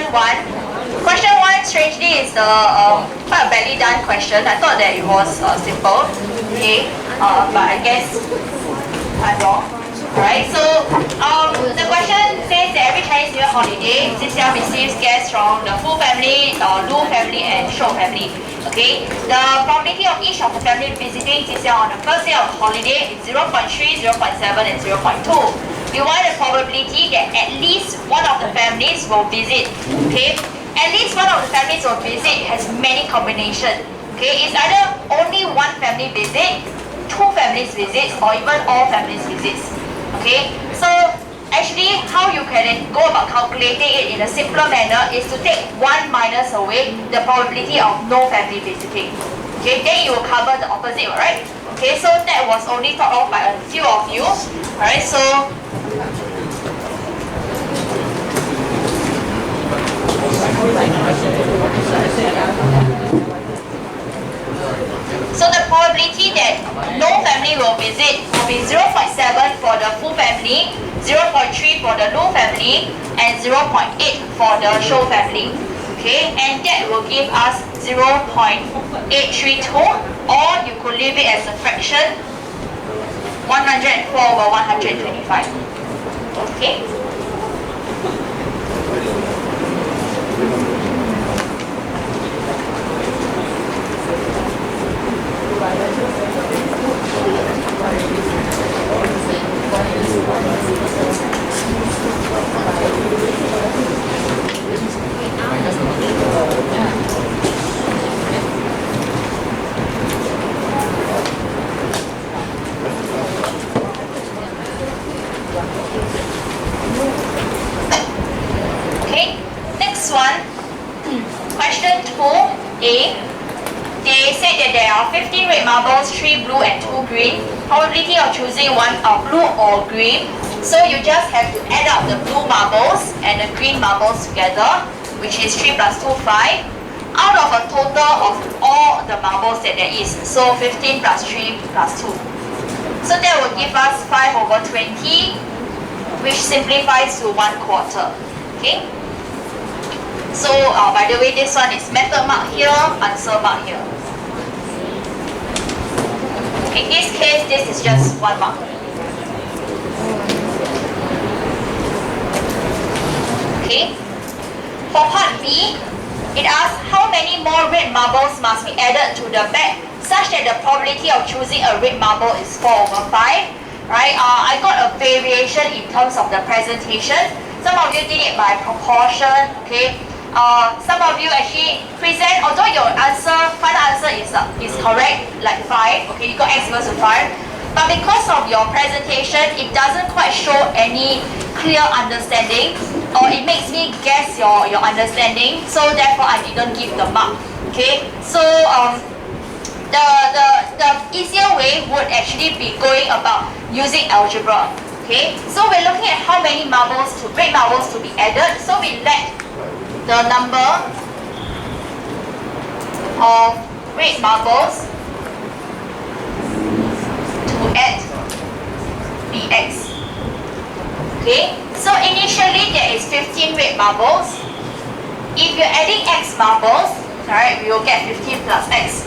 question 1. Question 1, strangely, is the quite a badly done question. I thought that it was simple. Okay, but I guess I'm wrong. Alright, so the question says that every Chinese New Year holiday, Xia receives guests from the Fu family, Lu family, and Shou family. Okay, the probability of each of the family visiting Xia on the first day of the holiday is 0.3, 0.7, and 0.2. We want the probability that at least one of the families will visit. Okay, at least one of the families will visit has many combinations. Okay, it's either only one family visit, two families visits, or even all families visits. Okay, so actually how you can go about calculating it in a simpler manner is to take 1 minus away the probability of no family visiting. Okay, then you will cover the opposite, right? Okay, so that was only thought of by a few of you. Alright, so the probability that no family will visit will be 0.7 for the Fu family, 0.3 for the Lu family, and 0.8 for the Shou family. Okay, and that will give us 0.832, or you could leave it as a fraction, 104 over 125. Okay. Okay, next one, question 2A. They said that there are 15 red marbles, 3 blue and 2 green. Probability of choosing one of blue or green. So you just have to add up the blue marbles and the green marbles together, which is 3 plus 2, 5. Out of a total of all the marbles that there is. So 15 plus 3 plus 2. So that will give us 5 over 20, which simplifies to 1/4. Okay. So by the way, this one is method mark here, answer mark here. In this case, this is just 1 mark. Okay. For part B, it asks how many more red marbles must be added to the bag such that the probability of choosing a red marble is 4 over 5. Right? I got a variation in terms of the presentation. Some of you did it by proportion. Okay. Some of you actually present, although your final answer is correct, like 5, okay, you got x equals to 5, but because of your presentation, it doesn't quite show any clear understanding, or it makes me guess your understanding, so therefore I didn't give the mark. Okay, so the easier way would actually be going about using algebra. Okay, so we're looking at how many red marbles to be added, so we let the number of red marbles to add dx. Okay, so initially there is 15 red marbles. If you're adding x marbles, alright, we will get 15 plus x.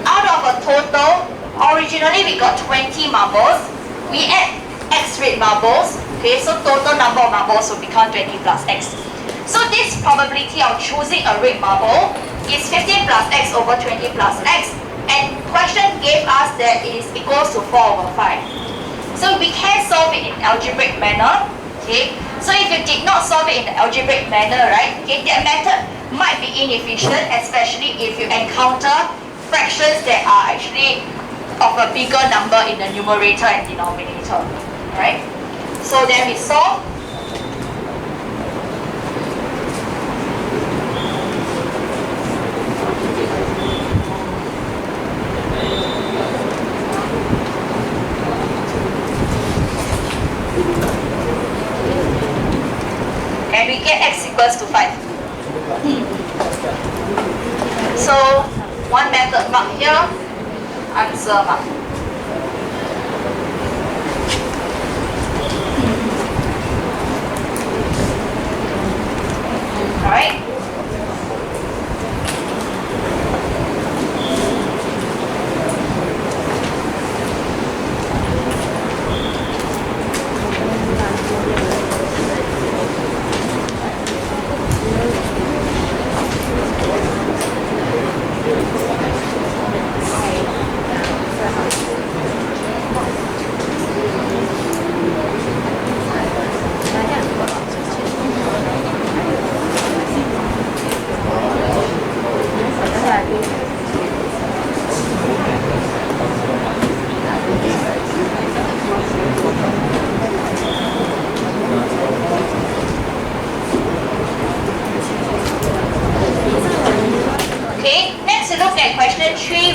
Out of a total, originally we got 20 marbles. We add x red marbles. Okay, so total number of marbles will become 20 plus x. So this probability of choosing a red marble is 15 plus x over 20 plus x, and question gave us that it is equals to 4 over 5. So we can solve it in algebraic manner. Okay, so if you did not solve it in the algebraic manner, right, okay, that method might be inefficient, especially if you encounter fractions that are actually of a bigger number in the numerator and denominator. Right? So then we solve. And we get x equals to 5. So one method mark here, answer mark. Alright.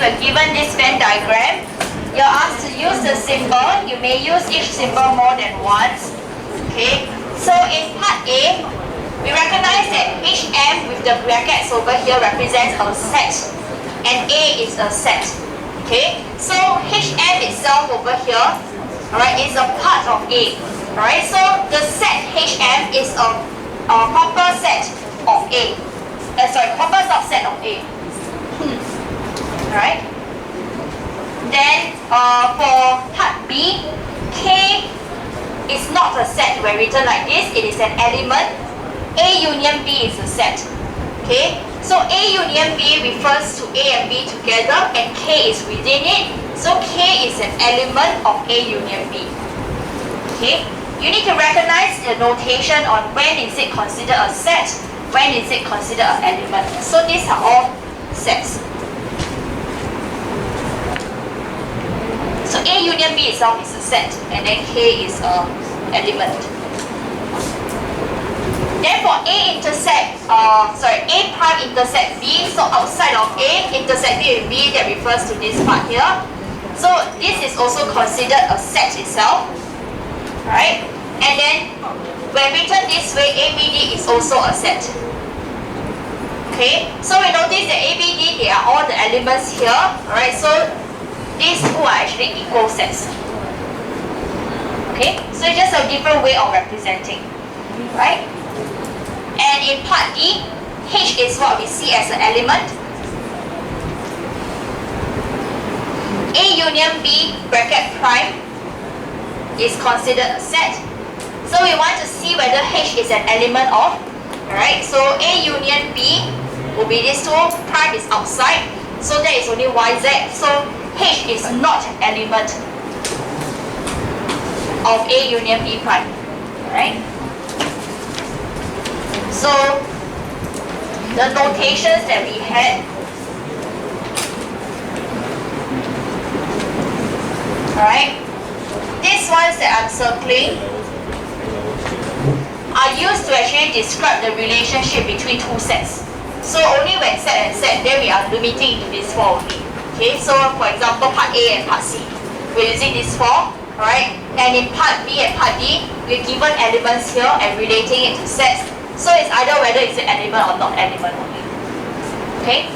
you're given this Venn diagram, you're asked to use the symbol. You may use each symbol more than once. Okay, so in part A, we recognize that HM with the brackets over here represents a set, and A is a set. Okay, so HM itself over here, alright, is a part of A. Alright, so the set HM is a proper set of A. Proper subset of A. Alright. Then for part B, K is not a set where written like this. It is an element. A union B is a set. Okay, so A union B refers to A and B together, and K is within it. So K is an element of A union B. Okay, you need to recognize the notation on when is it considered a set, when is it considered an element. So these are all sets. So A union B itself is a set, and then K is an element. Then for A prime intersect B, so outside of A, intersecting with B, that refers to this part here. So this is also considered a set itself, right? And then when written this way, ABD is also a set. Okay, so we notice that ABD, they are all the elements here, alright? So these two are actually equal sets. Okay, so it's just a different way of representing, right? And in part D, H is what we see as an element. A union B bracket prime is considered a set. So we want to see whether H is an element of, alright, so A union B will be this two, prime is outside, so there is only YZ, so H is not an element of A union B prime, alright. So the notations that we had, alright, these ones that I'm circling are used to actually describe the relationship between two sets. So only when set and set, then we are limiting to these four only. Okay, so for example, part A and part C, we're using these four, alright, and in part B and part D, we're given elements here and relating it to sets. So it's either whether it's an element or not element only. Okay?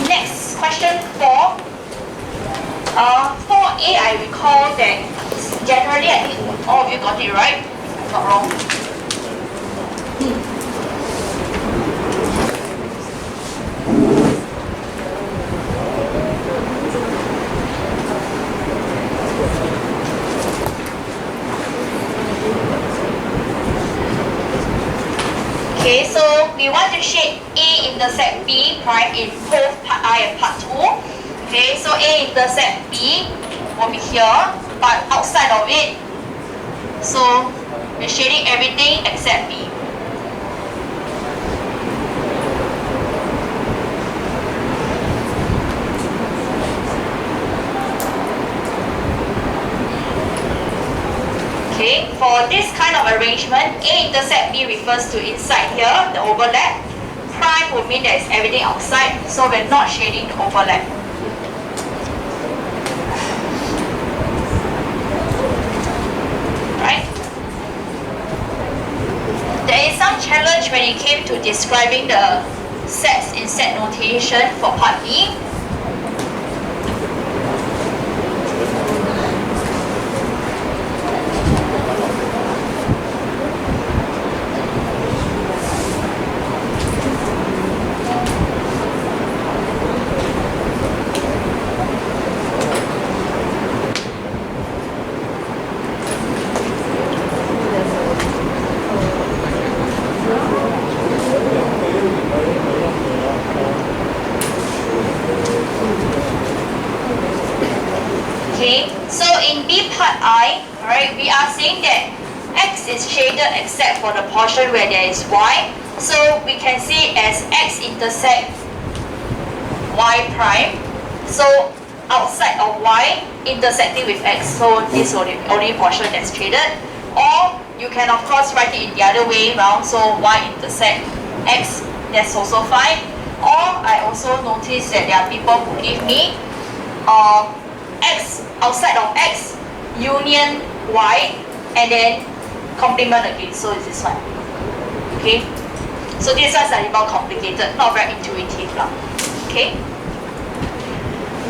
Next, question 4. 4A, I recall that generally I think all of you got it right. I'm not wrong. Okay, so we want to shade A intersect B prime in both part I and part 2. Okay, so A intersect B will be here, but outside of it, so we're shading everything except B. Okay, for this kind of arrangement, A intersect B refers to inside here, the overlap. Prime would mean that it's everything outside, so we're not shading the overlap. Right? There is some challenge when it came to describing the sets in set notation for part B. Okay, so in B part I, right, we are saying that X is shaded except for the portion where there is Y. So we can see it as X intersect Y prime. So outside of Y intersecting with X. So this is the only portion that's shaded. Or you can of course write it in the other way round. So Y intersect X that's also fine. Or I also notice that there are people who give me x outside of x union y and then complement again. So it's this one. Okay. So these ones are a little complicated, not very intuitive lah. Okay.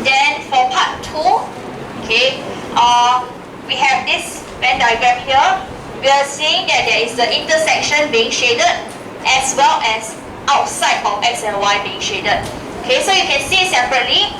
Then for part 2, okay, we have this Venn diagram here. We are seeing that there is the intersection being shaded as well as outside of x and y being shaded. Okay, so you can see separately.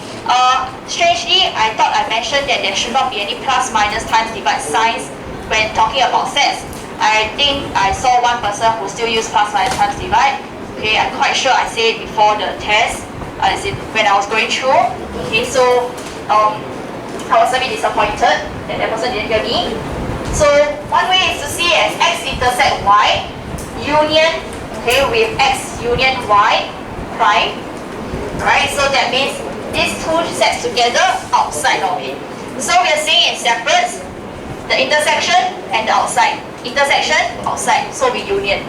Strangely, I thought I mentioned that there should not be any plus, minus, times, divide signs when talking about sets. I think I saw one person who still use plus, minus, times, divide. Okay, I'm quite sure I said it before the test, as in when I was going through. Okay, so I was a bit disappointed that person didn't hear me. So one way is to see as x intersect y union, okay, with x union y prime. Right, so that means these two sets together outside of it. So we are seeing it separates the intersection and the outside. Intersection, outside, so we union.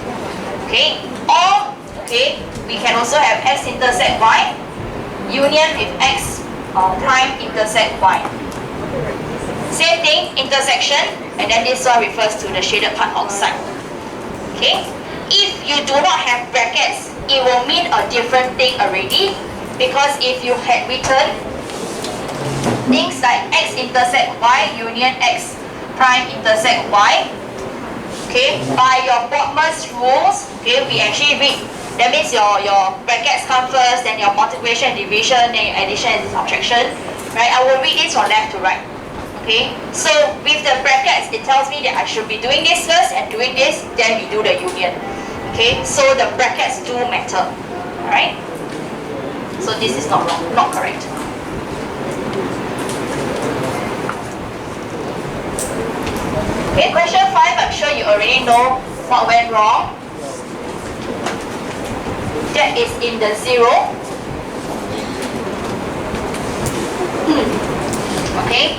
Okay, or okay, we can also have x intersect y union with x prime intersect y. Same thing, intersection, and then this one refers to the shaded part outside. Okay? If you do not have brackets, it will mean a different thing already, because if you had written things like x intersect y union x prime intersect y, okay, by your Brodmann's rules, okay, we actually read, that means your brackets come first, then your multiplication and division, then your addition and subtraction, right? I will read this from left to right. Okay, so with the brackets, it tells me that I should be doing this first and doing this, then we do the union. Okay, so the brackets do matter. Alright? So this is not wrong, not correct. Okay, question 5, I'm sure you already know what went wrong. That is in the 0. Okay.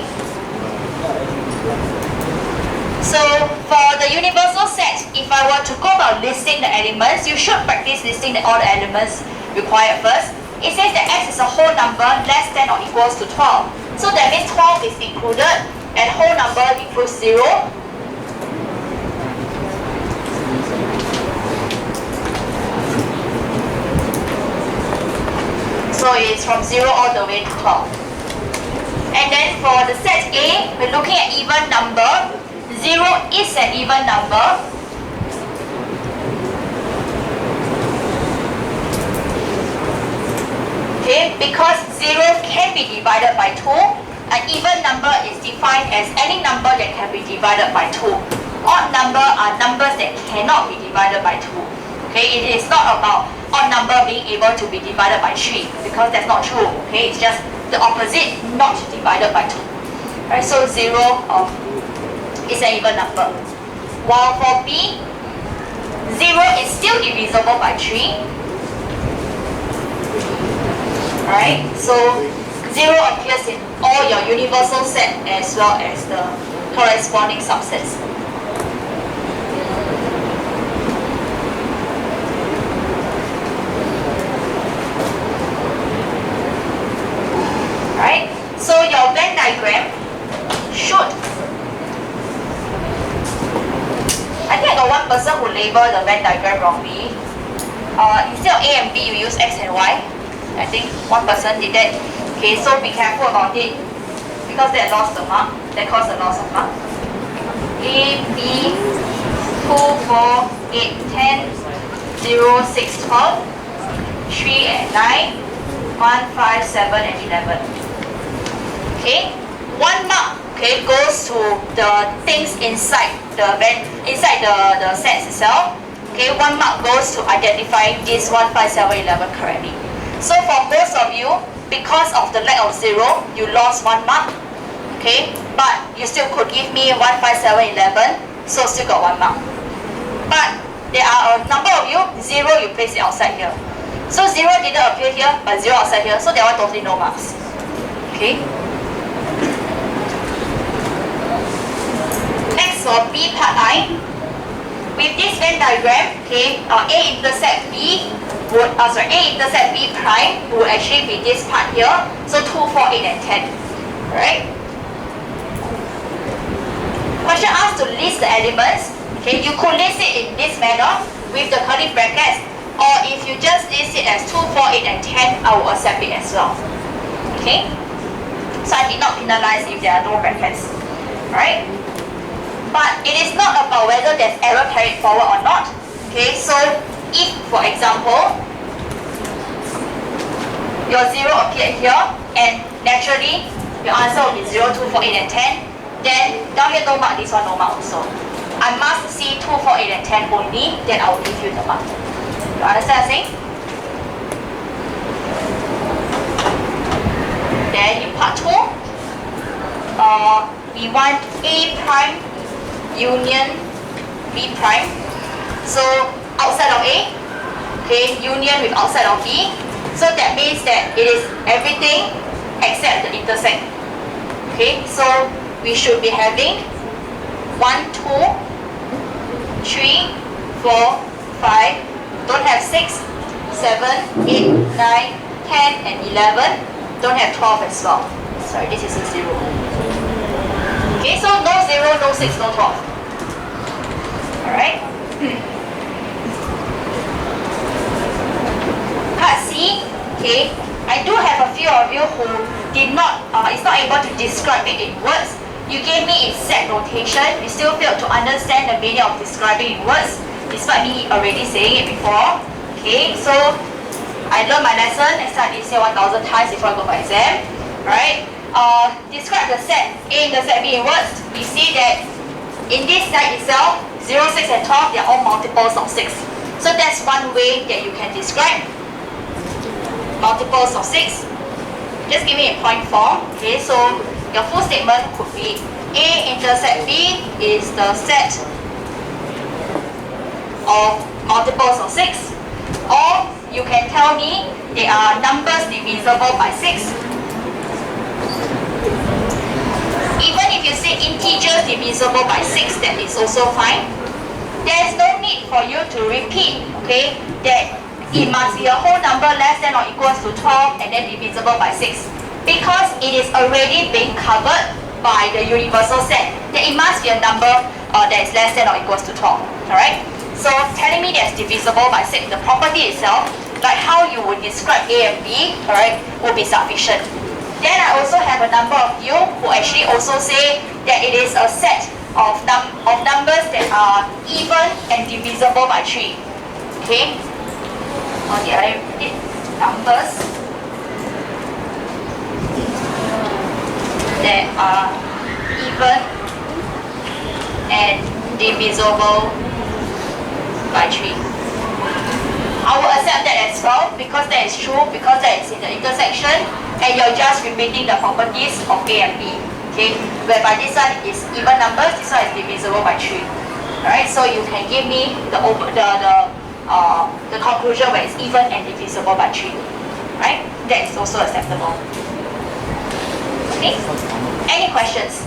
So for the universal set, if I were to go about listing the elements, you should practice listing all the elements required first. It says that x is a whole number less than or equals to 12. So that means 12 is included and whole number equals 0. So it's from 0 all the way to 12. And then for the set A, we're looking at even number. 0 is an even number. Okay, because 0 can be divided by 2, an even number is defined as any number that can be divided by 2. Odd number are numbers that cannot be divided by 2. Okay, it is not about odd number being able to be divided by 3, because that's not true. Okay, it's just the opposite, not divided by 2. Right, so 0 is an even number. While for B, 0 is still divisible by 3. Right, so 0 appears in all your universal set as well as the corresponding subsets. Right, so your Venn diagram should, I think I got one person who labeled the Venn diagram wrongly. Instead of A and B, you use X and Y. I think one person did that. Okay, so be careful about it, because that lost the mark. That caused a loss of mark. A, B, 2, 4, 8, 10, 0, 6, 12, 3 and 9, 1, 5, 7 and 11. Okay, 1 mark, okay, goes to the things inside the sets itself. Okay, 1 mark goes to identifying this 1, 5, 7, 11 correctly. So for most of you, because of the lack of 0, you lost 1 mark. Okay, but you still could give me 1, 5, 7, 11, so still got 1 mark. But there are a number of you, 0 you place it outside here. So 0 didn't appear here, but 0 outside here, so that one totally no marks. Okay. Next for B part I. With this Venn diagram, okay, A intersect B, would, A intercept B prime would actually be this part here. So 2, 4, 8, and 10. Right? Question asks to list the elements. Okay, you could list it in this manner with the curly brackets, or if you just list it as 2, 4, 8, and 10, I will accept it as well. Okay? So I did not penalize if there are no brackets. Right? But it is not about whether there's error carried forward or not. Okay, so if, for example, your 0 appeared here, and naturally your answer will be 0, 2, 4, 8, and 10, then down here no mark, this one no mark also. I must see 2, 4, 8, and 10 only, then I will give you the mark. You understand what I'm saying? Then in part 2, we want A prime union B prime. So outside of A, okay, union with outside of B. So that means that it is everything except the intersect. Okay, so we should be having 1, 2, 3, 4, 5, don't have 6, 7, 8, 9, 10, and 11, don't have 12 as well. Sorry, this is a 0. Okay, so no 0, no 6, no 12. Alright? Part C, okay, I do have a few of you who is not able to describe it in words. You gave me a set notation, you still failed to understand the meaning of describing in words, despite me already saying it before. Okay, so I learned my lesson, next time I did say 1,000 times before I go for exam. Right? Describe the set A and the set B in words. We see that in this set itself, 0, 6, and 12, they are all multiples of 6. So that's one way that you can describe multiples of 6. Just give me a point form. Okay, so your full statement could be A intercept B is the set of multiples of 6. Or you can tell me they are numbers divisible by 6. Even if you say integers divisible by 6, that is also fine. There's no need for you to repeat, okay, that it must be a whole number less than or equals to 12 and then divisible by 6. Because it is already being covered by the universal set, that it must be a number that is less than or equals to 12. Alright? So telling me that's divisible by 6, the property itself, like how you would describe A and B, alright, will be sufficient. Then I also have a number of you who actually also say that it is a set of numbers that are even and divisible by 3. Okay? Or did I read numbers that are even and divisible by 3. I will accept that as well because that is true, because that is in the intersection and you're just repeating the properties of A and B. Okay, whereby this one is even numbers, this one is divisible by 3. Alright, so you can give me the conclusion where it's even and divisible by 3. Right? That is also acceptable. Okay? Any questions?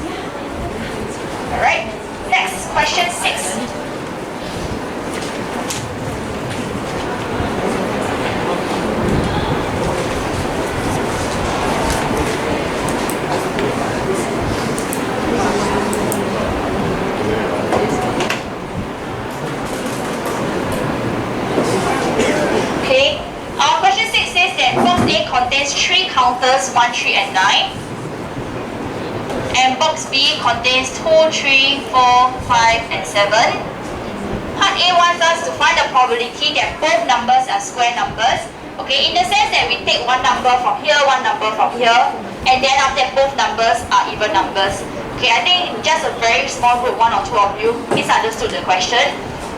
Alright, next, question 6. Question 6 says that box A contains 3 counters, 1, 3, and 9. And box B contains 2, 3, 4, 5, and 7. Part A wants us to find the probability that both numbers are square numbers. Okay, in the sense that we take one number from here, one number from here, and then after that both numbers are even numbers. Okay, I think just a very small group, 1 or 2 of you, misunderstood the question.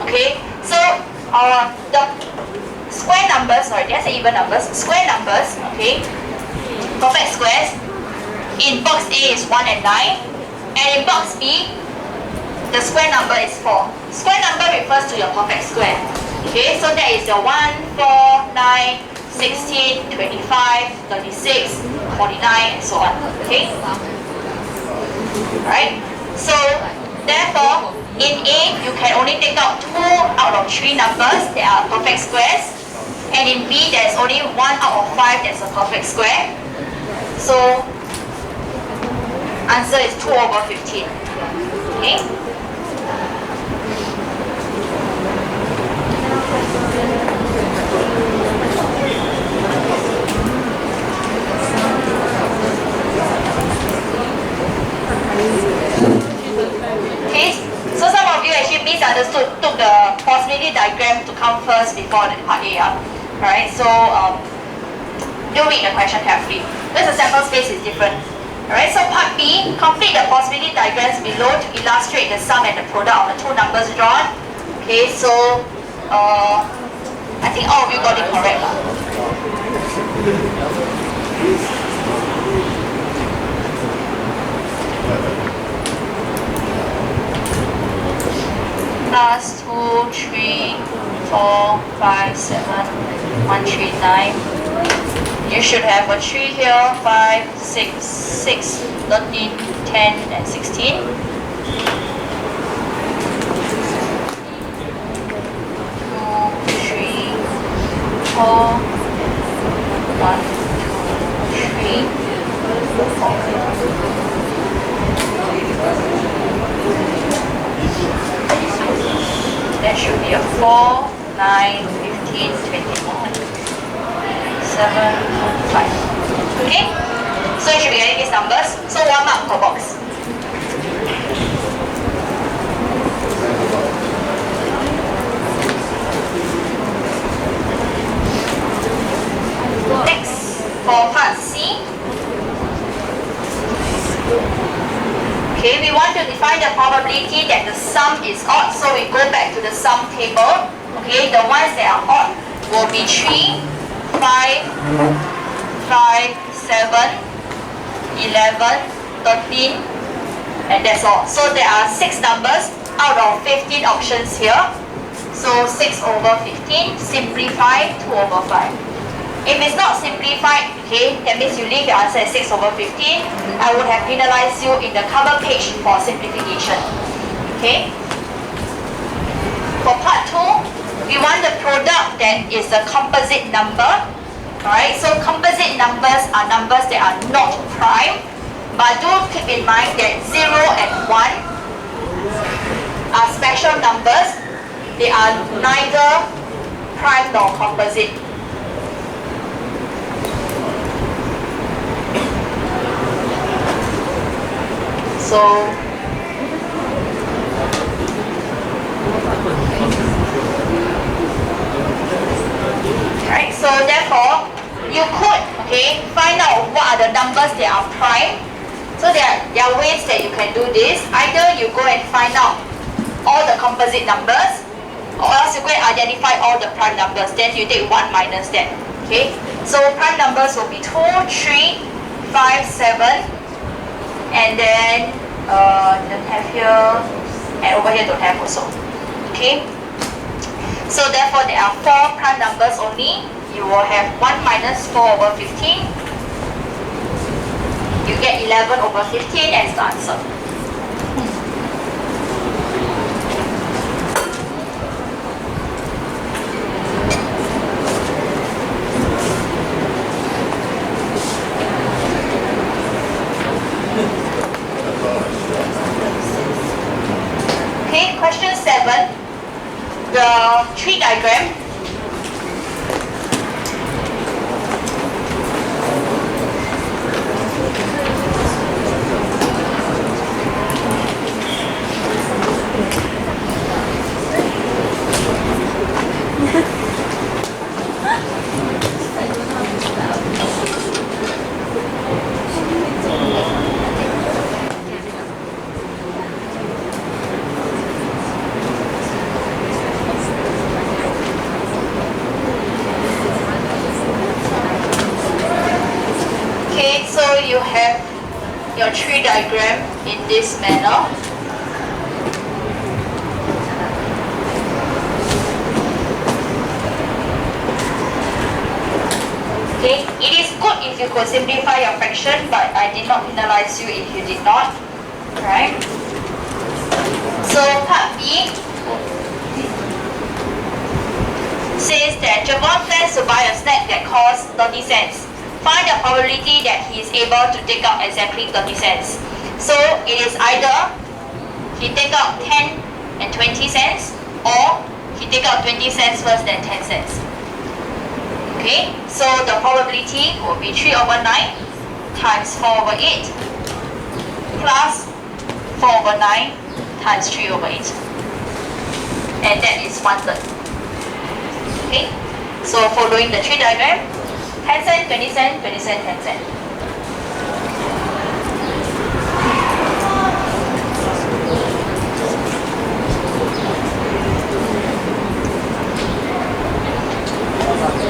Okay, so the square numbers, sorry, did I say even numbers? Square numbers, okay, perfect squares, in box A is 1 and 9, and in box B, the square number is 4. Square number refers to your perfect square. Okay, so that is your 1, 4, 9, 16, 25, 36, 49, and so on. Okay? Alright? So, therefore, in A, you can only take out 2 out of 3 numbers that are perfect squares. And in B, there's only 1 out of 5 that's a perfect square. So answer is 2 over 15. Okay? Okay, so some of you actually misunderstood, took the possibility diagram to come first before the part A. Right? So do read the question carefully. Because the sample space is different. Alright, so part B, complete the possibility diagrams below to illustrate the sum and the product of the two numbers drawn. Okay, so I think all of you got it correct. Plus 2, 3, 4, 5, 7, 1, 3, 9. You should have a 3 here, 5, 6, 6, 13, 10, and 16. 2, 3, 4, 1, 2, 3, 4. There should be a 4, 9, 15, 21. 7, 5. Okay? So you should be getting these numbers. So 1 mark per box. Next, for part C. Okay, we want to define the probability that the sum is odd. So we go back to the sum table. Okay, the ones that are odd will be 3, 5, 5, 7, 11, 13, and that's all. So there are 6 numbers out of 15 options here. So 6 over 15, simplify 2 over 5. If it's not simplified, okay, that means you leave your answer at 6 over 15. I would have penalized you in the cover page for simplification. Okay? For part 2, we want the product that is a composite number. Alright, so composite numbers are numbers that are not prime, but do keep in mind that 0 and 1 are special numbers. They are neither prime nor composite. So right, so therefore you could find out what are the numbers that are prime. So there are ways that you can do this. Either you go and find out all the composite numbers, or else you go and identify all the prime numbers. Then you take 1 minus that. Okay, so prime numbers will be 2, 3, 5, 7, and then don't have here, and over here don't have also. Okay, so therefore there are 4 prime numbers only. You will have 1 minus 4 over 15. You get 11 over 15 as the answer. Okay, question 7. The tree diagram. You have your tree diagram in this manner. Okay, it is good if you could simplify your fraction, but I did not penalize you if you did not. Right? So part B. says that Javon plans to buy a snack that costs 30 cents. Find the probability that he is able to take out exactly 30 cents. So it is either he take out 10 and 20 cents or he take out 20 cents first then 10 cents. Okay, so the probability will be 3 over 9 times 4 over 8 plus 4 over 9 times 3 over 8. And that is 1/3. Okay, so following the tree diagram, 10 cent, 20 cent, 20 cent, 10 cent.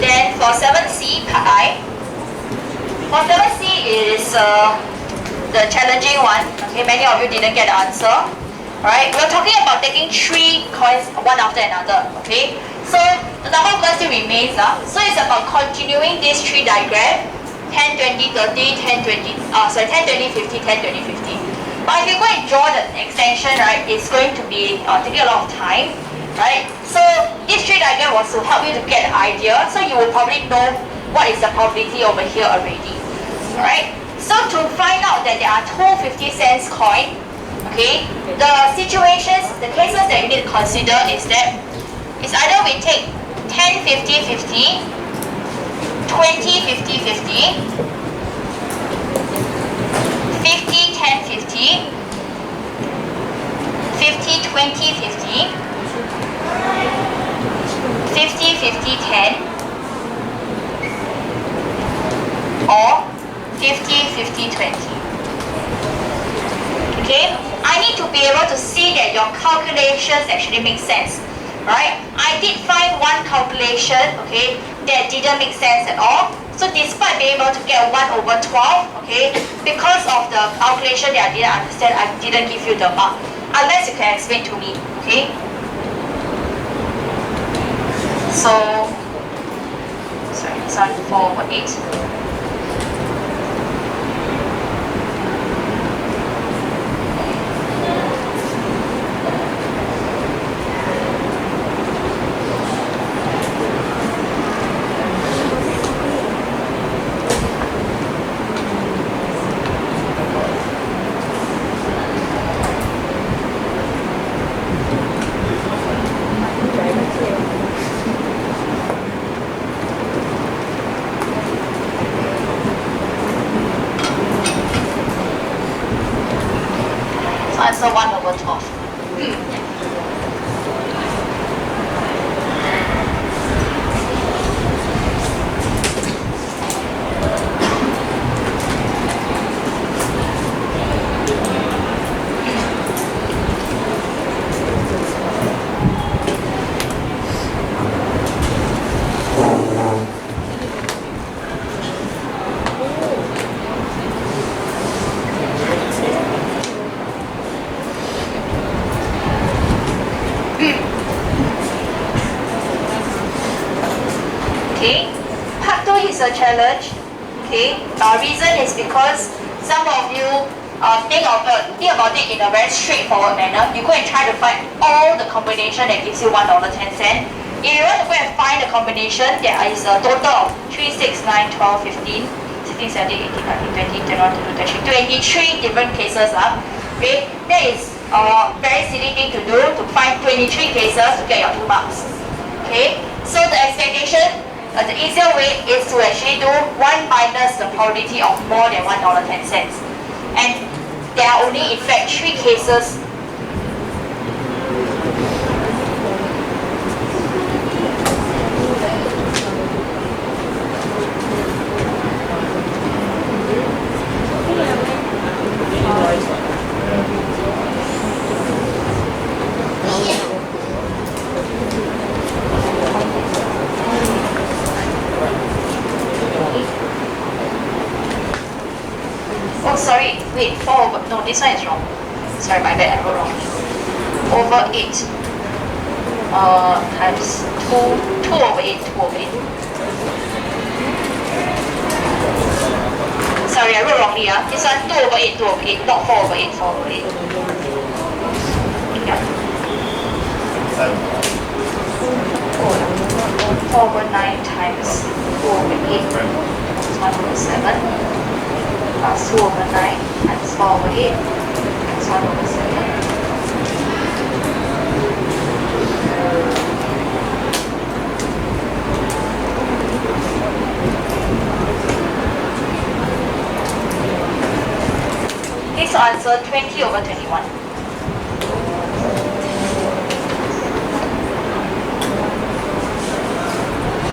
Then for 7C, part I. For 7C is the challenging one. Okay, many of you didn't get the answer. Alright, we're talking about taking 3 coins one after another. Okay, so the number of coins still remains. So it's about continuing this tree diagram 10, 20, 30, 10, 20, 10, 20, 50, 10, 20, 50. But if you go and draw the extension, right, it's going to be taking a lot of time. Right? So this tree diagram was to help you to get an idea, so you will probably know what is the probability over here already. Alright? So to find out that there are two 50 cents coin, okay, the situations, the cases that you need to consider is that it's either we take 10, 50, 50, 20, 50, 50, 50, 10, 50, 50, 20, 50, 50, 50, 10, or 50, 50, 20. Okay, I need to be able to see that your calculations actually make sense, right? I did find one calculation, okay, that didn't make sense at all. So despite being able to get 1 over 12, okay, because of the calculation that I didn't understand, I didn't give you the mark, unless you can explain to me, okay? So, sorry, this one 4 over 8. Answer 1 over 12. Okay, part 2 is a challenge. Okay, reason is because some of you think about it in a very straightforward manner. You go and try to find all the combination that gives you $1.10. If you want to go and find the combination, there is a total of 3, 6, 9, 12, 15, 16, 17, 18, 19, 20, 21, 22, 23 different cases. Okay, that is a very silly thing to do, to find 23 cases to get your 2 marks. Okay, so the expectation, the easier way is to actually do 1 minus the probability of more than $1.10. And there are only in fact 3 cases. Oh, sorry, wait, 4 over, no, this one is wrong. Sorry, my bad, I wrote wrong. Over 8 times 2 over 8, 2 over 8. Sorry, I wrote wrongly. This one 2 over 8, 2 over 8, not 4 over 8, 4 over 8. Yeah. 4 over 9 times 2 over 8 is 1 over 7 plus 2 over 9 times 4 over 8 is 1 over 7. Okay, so answer 20 over 21.